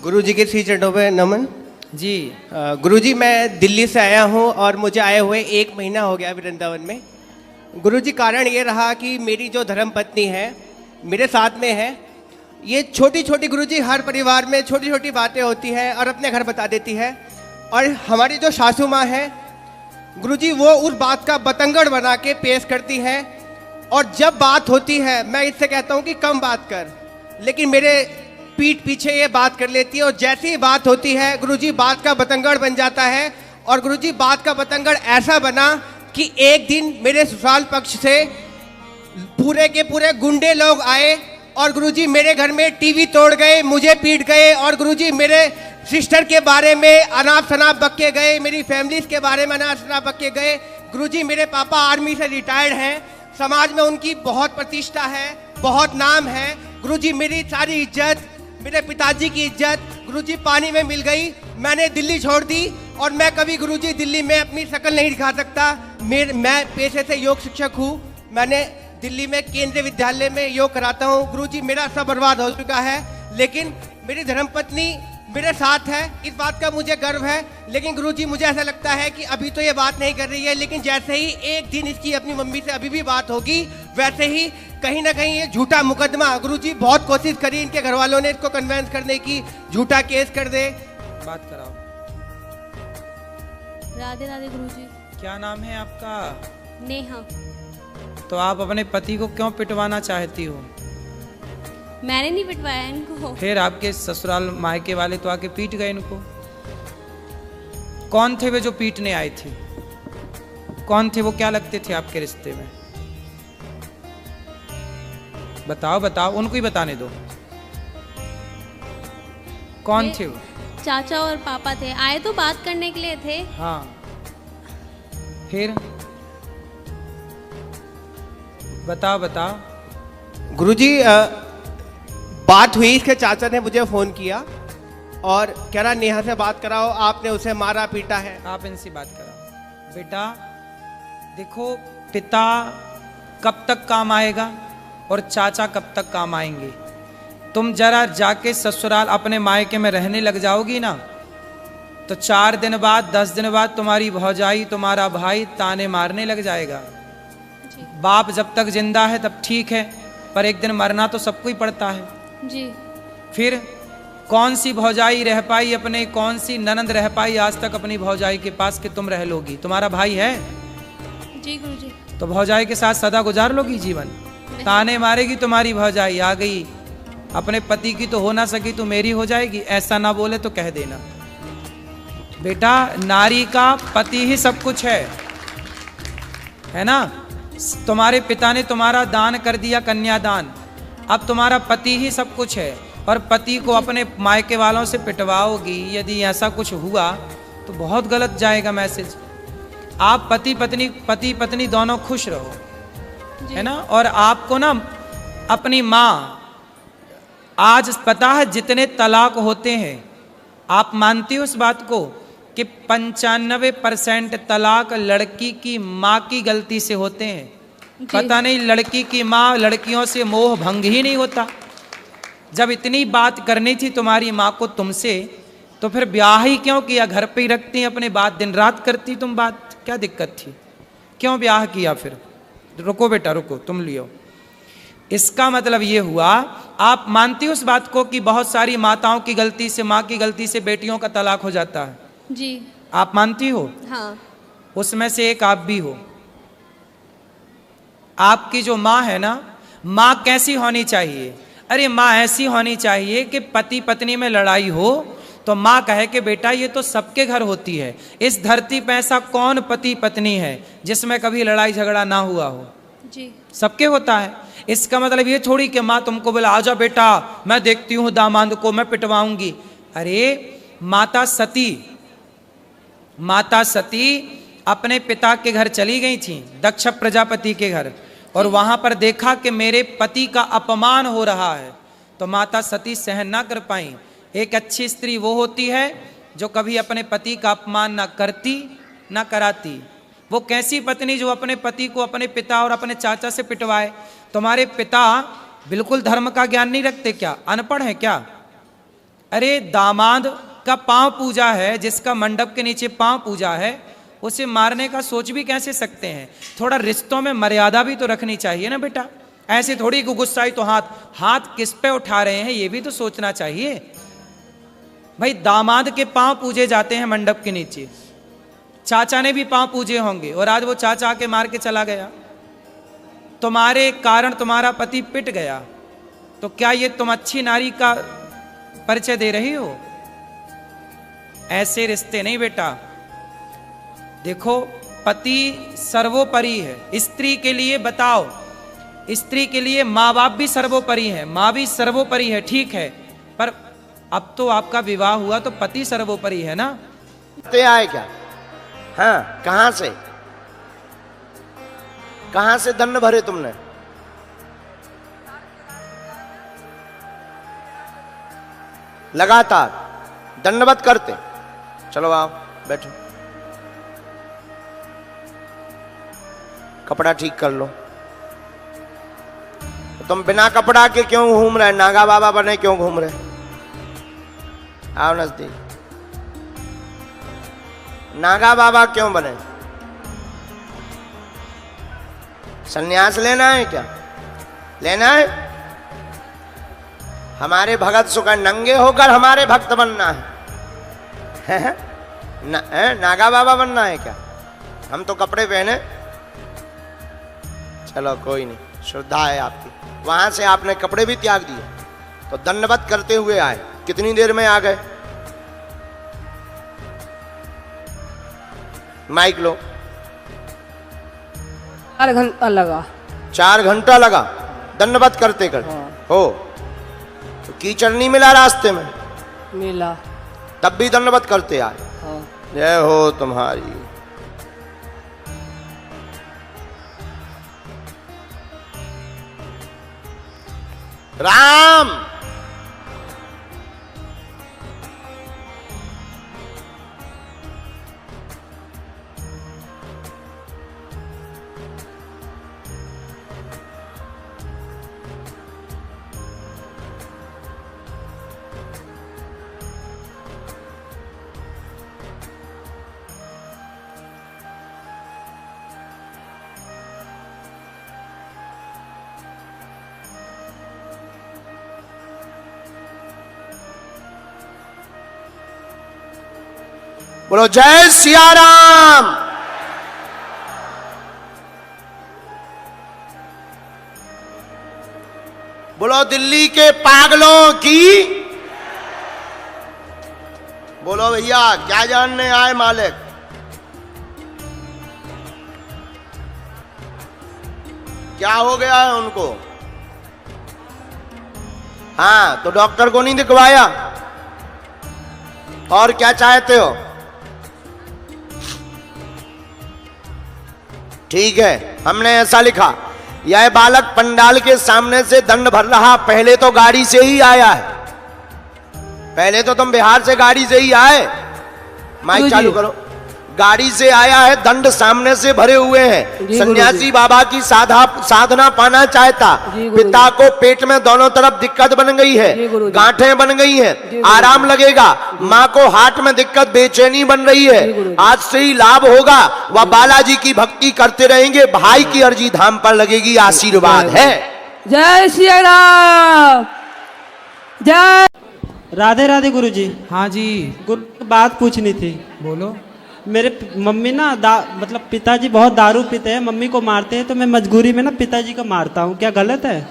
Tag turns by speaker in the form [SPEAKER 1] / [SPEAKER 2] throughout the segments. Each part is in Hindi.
[SPEAKER 1] गुरुजी के श्री चरणों पे नमन
[SPEAKER 2] जी।
[SPEAKER 1] गुरुजी, मैं दिल्ली से आया हूँ और मुझे आए हुए 1 महीना हो गया वृंदावन में। गुरुजी, कारण ये रहा कि मेरी जो धर्मपत्नी है मेरे साथ में है। ये छोटी छोटी गुरुजी हर परिवार में छोटी छोटी बातें होती हैं और अपने घर बता देती है। और हमारी जो सासू माँ है गुरुजी, वो उस बात का बतंगड़ बना के पेश करती है। और जब बात होती है मैं इससे कहता हूँ कि कम बात कर, लेकिन मेरे पीठ पीछे ये बात कर लेती है। और जैसी ही बात होती है गुरुजी, बात का बतंगड़ बन जाता है। और गुरुजी, बात का बतंगड़ ऐसा बना कि एक दिन मेरे ससुराल पक्ष से पूरे के पूरे गुंडे लोग आए और गुरुजी मेरे घर में टीवी तोड़ गए, मुझे पीट गए। और गुरुजी मेरे सिस्टर के बारे में अनाप शनाप बक के गए, मेरी फैमिलीज के बारे में अनाप शनाप बक के गए। गुरुजी, मेरे पापा आर्मी से रिटायर्ड हैं, समाज में उनकी बहुत प्रतिष्ठा है, बहुत नाम है। गुरुजी, मेरी सारी इज्जत, मेरे पिताजी की इज्जत गुरुजी पानी में मिल गई। मैंने दिल्ली छोड़ दी और मैं कभी गुरुजी दिल्ली में अपनी शक्ल नहीं दिखा सकता। मैं पेशे से योग शिक्षक हूँ। मैंने दिल्ली में केंद्रीय विद्यालय में योग कराता हूँ। गुरुजी, मेरा सब बर्बाद हो चुका है, लेकिन मेरी धर्मपत्नी मेरे साथ है, इस बात का मुझे गर्व है। लेकिन गुरुजी, मुझे ऐसा लगता है कि अभी तो ये बात नहीं कर रही है, लेकिन जैसे ही एक दिन इसकी अपनी मम्मी से अभी भी बात होगी, वैसे ही कहीं ना कहीं ये झूठा मुकदमा, गुरुजी बहुत कोशिश करी इनके घर वालों ने इसको कन्वेंस करने की, झूठा केस कर दे।
[SPEAKER 2] बात कराओ।
[SPEAKER 3] राधे राधे गुरुजी।
[SPEAKER 2] क्या नाम है आपका?
[SPEAKER 3] नेहा।
[SPEAKER 2] तो आप अपने पति को क्यों पिटवाना चाहती हो?
[SPEAKER 3] मैंने नहीं पिटवाया इनको।
[SPEAKER 2] फिर आपके ससुराल मायके वाले तो आके पीट गए इनको। कौन थे वे जो पीटने आए थे? कौन थे वो? क्या लगते थे आपके रिश्ते में? बताओ बताओ, उनको ही बताने दो। कौन थे वो?
[SPEAKER 3] चाचा और पापा थे, आए तो बात करने के लिए थे।
[SPEAKER 2] हाँ, फिर बताओ बताओ।
[SPEAKER 1] गुरुजी, बात हुई, इसके चाचा ने मुझे फ़ोन किया और कह रहा नेहा से बात कराओ, आपने उसे मारा पीटा है।
[SPEAKER 2] आप इनसे बात कराओ। बेटा देखो, पिता कब तक काम आएगा और चाचा कब तक काम आएंगे। तुम जरा जाके ससुराल अपने मायके में रहने लग जाओगी ना, तो 4 दिन बाद 10 दिन बाद तुम्हारी भौजाई, तुम्हारा भाई ताने मारने लग जाएगा। बाप जब तक जिंदा है तब ठीक है, पर एक दिन मरना तो सबको ही पड़ता है
[SPEAKER 3] जी।
[SPEAKER 2] फिर कौन सी भौजाई रह पाई अपने, कौन सी ननंद रह पाई आज तक अपनी भौजाई के पास कि तुम रह लोगी? तुम्हारा भाई है
[SPEAKER 3] जी गुरुजी।
[SPEAKER 2] तो भौजाई के साथ सदा गुजार लोगी जीवन? ताने मारेगी तुम्हारी भौजाई, आ गई अपने पति की तो हो ना सकी तो मेरी हो जाएगी, ऐसा ना बोले तो कह देना। बेटा, नारी का पति ही सब कुछ है ना। तुम्हारे पिता ने तुम्हारा दान कर दिया, कन्यादान, अब तुम्हारा पति ही सब कुछ है। और पति को अपने मायके वालों से पिटवाओगी, यदि ऐसा कुछ हुआ तो बहुत गलत जाएगा मैसेज। आप पति पत्नी दोनों खुश रहो, है ना। और आपको ना अपनी माँ, आज पता है जितने तलाक होते हैं, आप मानती हो उस बात को कि 95% तलाक लड़की की माँ की गलती से होते हैं। पता नहीं लड़की की माँ, लड़कियों से मोह भंग ही नहीं होता। जब इतनी बात करनी थी तुम्हारी माँ को तुमसे, तो फिर ब्याह ही क्यों किया? घर पे ही रखती अपने बात, दिन रात करती तुम बात, क्या दिक्कत थी? क्यों ब्याह किया फिर? रुको बेटा रुको, तुम लियो। इसका मतलब ये हुआ, आप मानती हो उस बात को कि बहुत सारी माताओं की गलती से, माँ की गलती से बेटियों का तलाक हो जाता है?
[SPEAKER 3] जी।
[SPEAKER 2] आप मानती हो?
[SPEAKER 3] हाँ।
[SPEAKER 2] उसमें से एक आप भी हो। आपकी जो माँ है ना, माँ कैसी होनी चाहिए? अरे माँ ऐसी होनी चाहिए कि पति पत्नी में लड़ाई हो तो माँ कहे कि बेटा ये तो सबके घर होती है, इस धरती पे ऐसा कौन पति पत्नी है जिसमें कभी लड़ाई झगड़ा ना हुआ हो?
[SPEAKER 3] जी।
[SPEAKER 2] सबके होता है। इसका मतलब ये थोड़ी कि माँ तुमको बोला आजा बेटा मैं देखती हूँ दामाद को मैं पिटवाऊंगी। अरे माता सती अपने पिता के घर चली गई थी, दक्ष प्रजापति के घर, और वहां पर देखा कि मेरे पति का अपमान हो रहा है, तो माता सती सहन ना कर पाई। एक अच्छी स्त्री वो होती है जो कभी अपने पति का अपमान ना करती ना कराती। वो कैसी पत्नी जो अपने पति को अपने पिता और अपने चाचा से पिटवाए? तुम्हारे पिता बिल्कुल धर्म का ज्ञान नहीं रखते क्या? अनपढ़ है क्या? अरे दामाद का पांव पूजा है, जिसका मंडप के नीचे पांव पूजा है, उसे मारने का सोच भी कैसे सकते हैं? थोड़ा रिश्तों में मर्यादा भी तो रखनी चाहिए ना बेटा। ऐसे थोड़ी गुस्साई तो हाथ किस पे उठा रहे हैं ये भी तो सोचना चाहिए। भाई दामाद के पांव पूजे जाते हैं मंडप के नीचे, चाचा ने भी पांव पूजे होंगे, और आज वो चाचा आके मार के चला गया, तुम्हारे कारण तुम्हारा पति पिट गया, तो क्या ये तुम अच्छी नारी का परिचय दे रही हो? ऐसे रिश्ते नहीं बेटा। देखो पति सर्वोपरि है। स्त्री के लिए बताओ, स्त्री के लिए माँ बाप भी सर्वोपरि है, माँ भी सर्वोपरि है, ठीक है, पर अब तो आपका विवाह हुआ तो पति सर्वोपरि है ना।
[SPEAKER 4] ते आए क्या? हाँ, कहां से दंड भरे तुमने? लगातार दंडवत करते। चलो आओ बैठो, कपड़ा ठीक कर लो। तुम बिना कपड़ा के क्यों घूम रहे? नागा बाबा बने क्यों घूम रहे? आओ नजदीक। नागा बाबा क्यों बने? संन्यास लेना है क्या? लेना है? हमारे भगत सुखा नंगे होकर हमारे भक्त बनना है? नागा बाबा बनना है क्या? हम तो कपड़े पहने। चलो कोई नहीं, श्रद्धा है आपकी। वहां से आपने कपड़े भी त्याग दिए तो दंडवत करते हुए आए। कितनी देर में आ गए? माइक लो।
[SPEAKER 5] 4 घंटा लगा।
[SPEAKER 4] 4 घंटा लगा दंडवत करते करते। हो तो कीचड़ नहीं मिला रास्ते में?
[SPEAKER 5] मिला।
[SPEAKER 4] तब भी दंडवत करते आए।
[SPEAKER 5] हाँ।
[SPEAKER 4] जय हो तुम्हारी। राम बोलो जय सिया राम। बोलो दिल्ली के पागलों की। बोलो भैया क्या जानने आए मालिक? क्या हो गया है उनको? हाँ तो डॉक्टर को नहीं दिखवाया? और क्या चाहते हो? ठीक है, हमने ऐसा लिखा, यह बालक पंडाल के सामने से दंड भर रहा। पहले तो गाड़ी से ही आया है। पहले तो तुम बिहार से गाड़ी से ही आए। माइक चालू करो। गाड़ी से आया है, दंड सामने से भरे हुए हैं। सन्यासी बाबा की साधना पाना चाहता। पिता को पेट में दोनों तरफ दिक्कत बन गई है, गांठें बन गई हैं, आराम लगेगा। माँ को हार्ट में दिक्कत, बेचैनी बन रही है। आज से ही लाभ होगा। वह बालाजी की भक्ति करते रहेंगे। भाई की अर्जी धाम पर लगेगी। आशीर्वाद है।
[SPEAKER 5] जय श्री राम। जय
[SPEAKER 6] राधे राधे गुरुजी।
[SPEAKER 2] हाँ जी
[SPEAKER 6] गुरु बात पूछनी थी।
[SPEAKER 2] बोलो।
[SPEAKER 6] मेरे मम्मी ना मतलब पिताजी बहुत दारू पीते हैं, मम्मी को मारते हैं, तो मैं मजबूरी में ना पिताजी को मारता हूँ। क्या गलत है?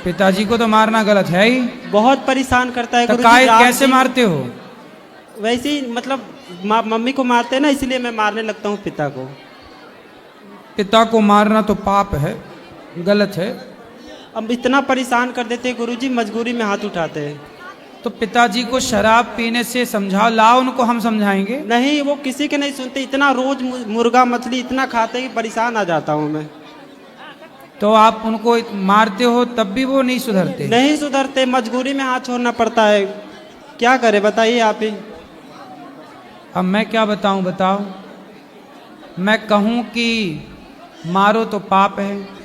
[SPEAKER 2] पिताजी को तो मारना गलत है ही।
[SPEAKER 6] बहुत परेशान करता है
[SPEAKER 2] तो
[SPEAKER 6] गुरुजी।
[SPEAKER 2] कैसे मारते हो?
[SPEAKER 6] वैसे ही मतलब मम्मी को मारते हैं ना, इसलिए मैं मारने लगता हूँ पिता को।
[SPEAKER 2] पिता को मारना तो पाप है, गलत है।
[SPEAKER 6] अब इतना परेशान कर देते हैं गुरुजी, मजबूरी में हाथ उठाते हैं।
[SPEAKER 2] तो पिताजी को शराब पीने से समझाओ। लाओ उनको, हम समझाएंगे।
[SPEAKER 6] नहीं, वो किसी के नहीं सुनते। इतना रोज मुर्गा मछली इतना खाते हैं कि परेशान आ जाता हूँ मैं।
[SPEAKER 2] तो आप उनको मारते हो तब भी वो नहीं सुधरते?
[SPEAKER 6] नहीं सुधरते, मजबूरी में हाथ छोड़ना पड़ता है। क्या करे बताइए आप ही।
[SPEAKER 2] अब मैं क्या बताऊं? बताओ। मैं कहूं कि मारो तो पाप है,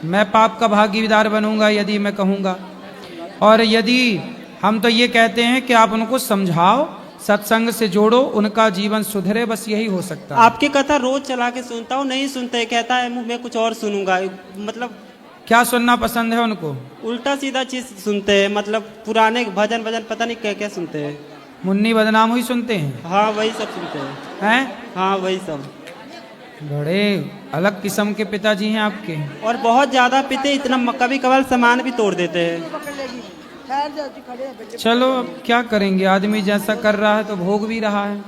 [SPEAKER 2] मैं पाप का भागीदार बनूंगा यदि मैं कहूंगा। और यदि हम तो ये कहते हैं कि आप उनको समझाओ, सत्संग से जोड़ो, उनका जीवन सुधरे, बस यही हो सकता है।
[SPEAKER 6] आपकी कथा रोज चला के सुनता हूँ, नहीं सुनते, कहता है मैं कुछ और सुनूंगा। मतलब
[SPEAKER 2] क्या सुनना पसंद है उनको?
[SPEAKER 6] उल्टा सीधा चीज सुनते हैं, मतलब पुराने भजन पता नहीं क्या क्या सुनते हैं।
[SPEAKER 2] मुन्नी बदनाम हुई सुनते हैं?
[SPEAKER 6] हाँ वही सब सुनते हैं।
[SPEAKER 2] हैं?
[SPEAKER 6] हाँ वही सब।
[SPEAKER 2] बड़े अलग किस्म के पिताजी हैं आपके।
[SPEAKER 6] और बहुत ज्यादा पीते, इतना कभी कभार सामान भी तोड़ देते हैं।
[SPEAKER 2] चलो अब क्या करेंगे, आदमी जैसा कर रहा है तो भोग भी रहा है।